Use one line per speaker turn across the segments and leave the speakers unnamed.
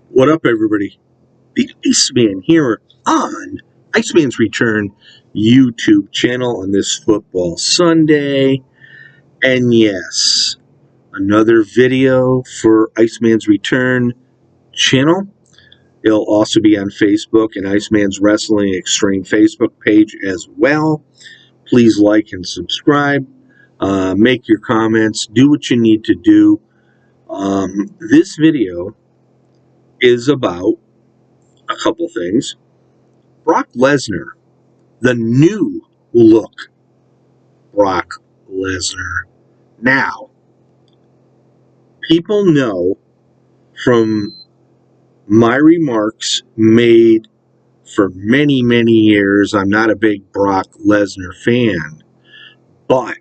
What up, everybody? The Iceman here on Iceman's Return YouTube channel on this football Sunday. And yes, another video for Iceman's Return channel. It'll also be on Facebook and Iceman's Wrestling Extreme Facebook page as well. Please like and subscribe. Make your comments. Do what you need to do. This video is about a couple things. Brock Lesnar, the new look Brock Lesnar. Now, people know from my remarks made for many, many years, I'm not a big Brock Lesnar fan, but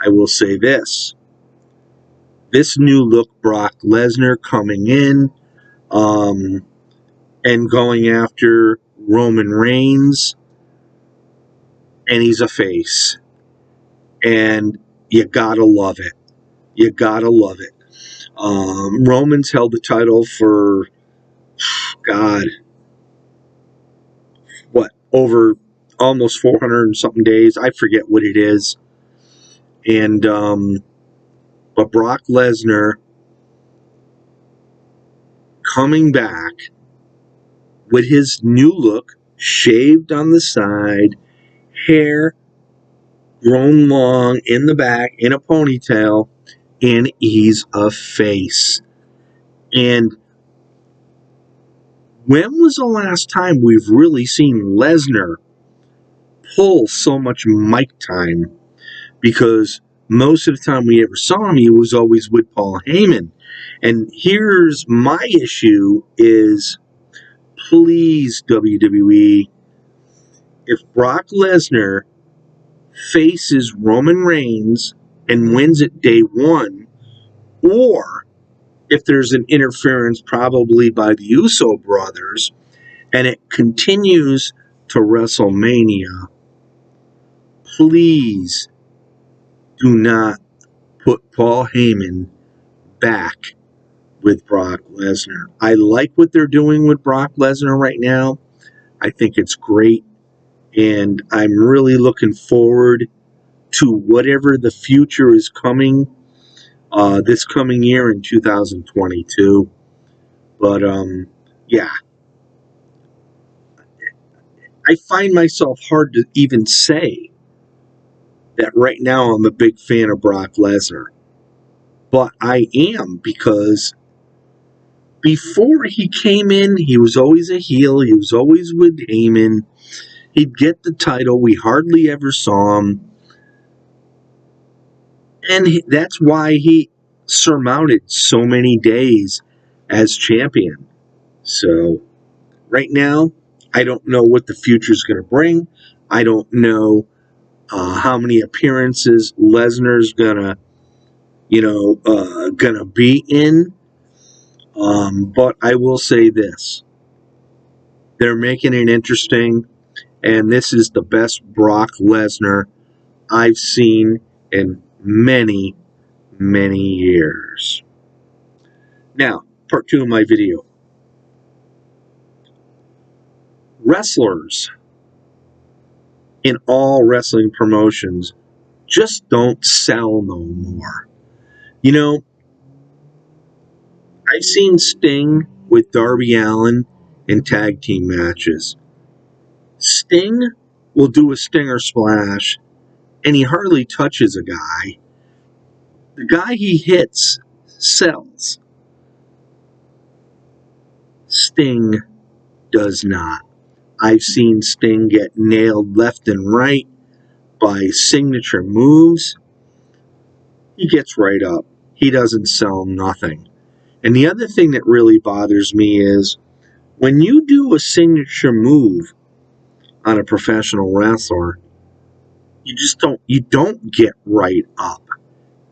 I will say this. This new look Brock Lesnar coming in and going after Roman Reigns, and he's a face. And you gotta love it. You gotta love it. Roman's held the title for, God, over almost 400 and something days. I forget what it is. And, but Brock Lesnar coming back with his new look, shaved on the side, hair grown long in the back, in a ponytail, and he's a face. And when was the last time we've really seen Lesnar pull so much mic time? Because most of the time we ever saw him, he was always with Paul Heyman. And here's my issue is, please, WWE, if Brock Lesnar faces Roman Reigns and wins it day one, or if there's an interference probably by the Uso brothers, and it continues to WrestleMania, please do not put Paul Heyman back with Brock Lesnar. I like what they're doing with Brock Lesnar right now. I think it's great, and I'm really looking forward to whatever the future is coming this coming year in 2022. But yeah, I find myself hard to even say that right now I'm a big fan of Brock Lesnar. But I am, because before he came in, he was always a heel. He was always with Heyman. He'd get the title. We hardly ever saw him. And that's why he surmounted so many days as champion. So right now, I don't know what the future's going to bring. I don't know how many appearances Lesnar's gonna be in. But I will say this: they're making it interesting, and this is the best Brock Lesnar I've seen in many, many years. Now, part 2 of my video. Wrestlers in all wrestling promotions just don't sell no more. You know, I've seen Sting with Darby Allin in tag team matches. Sting will do a stinger splash, and he hardly touches a guy. The guy he hits sells. Sting does not. I've seen Sting get nailed left and right by signature moves. He gets right up. He doesn't sell nothing. And the other thing that really bothers me is when you do a signature move on a professional wrestler, you don't get right up.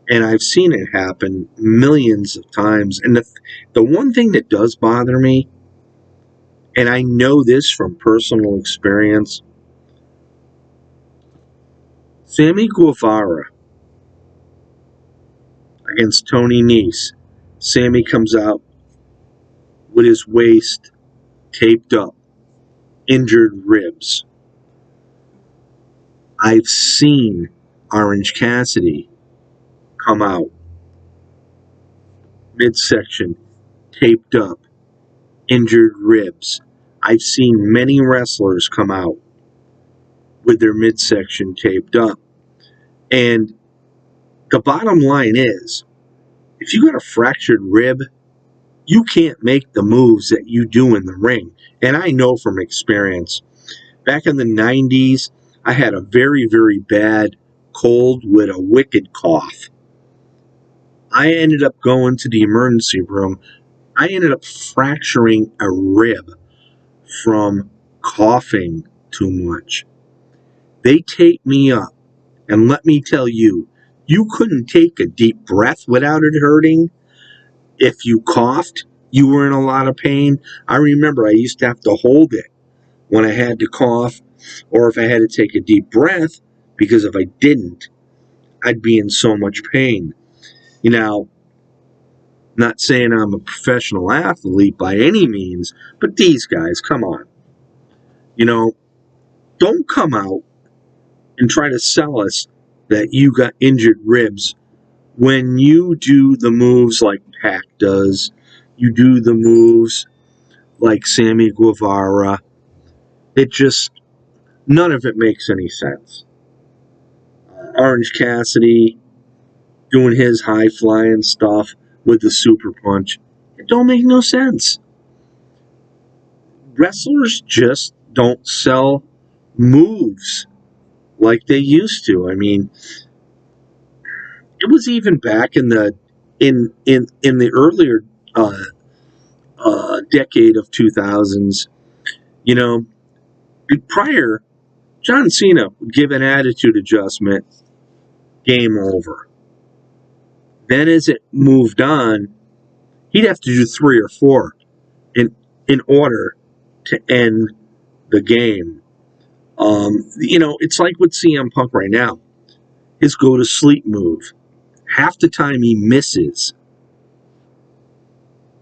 And I've seen it happen millions of times. And the one thing that does bother me, and I know this from personal experience, Sammy Guevara against Tony Nese. Sammy comes out with his waist taped up, injured ribs. I've seen Orange Cassidy come out, midsection taped up, injured ribs. I've seen many wrestlers come out with their midsection taped up. And the bottom line is, if you got a fractured rib, you can't make the moves that you do in the ring. And I know from experience, back in the 90s, I had a very, very bad cold with a wicked cough. I ended up going to the emergency room. I ended up fracturing a rib from coughing too much. They taped me up, and let me tell you, you couldn't take a deep breath without it hurting. If you coughed, you were in a lot of pain. I remember I used to have to hold it when I had to cough, or if I had to take a deep breath, because if I didn't, I'd be in so much pain. You know, not saying I'm a professional athlete by any means, but these guys, come on. You know, don't come out and try to sell us that you got injured ribs when you do the moves like Pac does. You do the moves like Sammy Guevara. It just, none of it makes any sense. Orange Cassidy doing his high flying stuff with the super punch. It don't make no sense. Wrestlers just don't sell moves like they used to. I mean, it was even back in the in the earlier decade of 2000s. You know, prior, John Cena would give an attitude adjustment, game over. Then as it moved on, he'd have to do 3 or 4 in order to end the game. You know, it's like with CM Punk right now. His go to sleep move. Half the time he misses,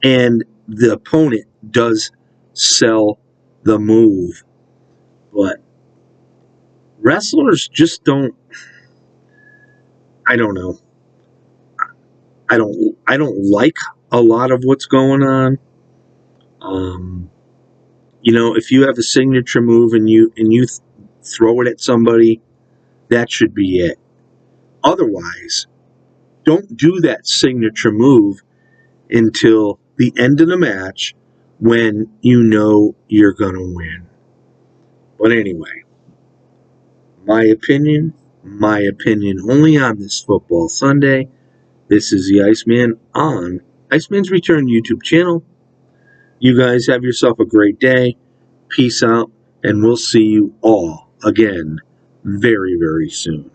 and the opponent does sell the move. But wrestlers just don't. I don't know. I don't like a lot of what's going on. You know, if you have a signature move and you throw it at somebody, that should be it. Otherwise, don't do that signature move until the end of the match when you know you're going to win. But anyway, my opinion only on this football Sunday. This is the Iceman on Iceman's Return YouTube channel. You guys have yourself a great day. Peace out, and we'll see you all again very, very soon.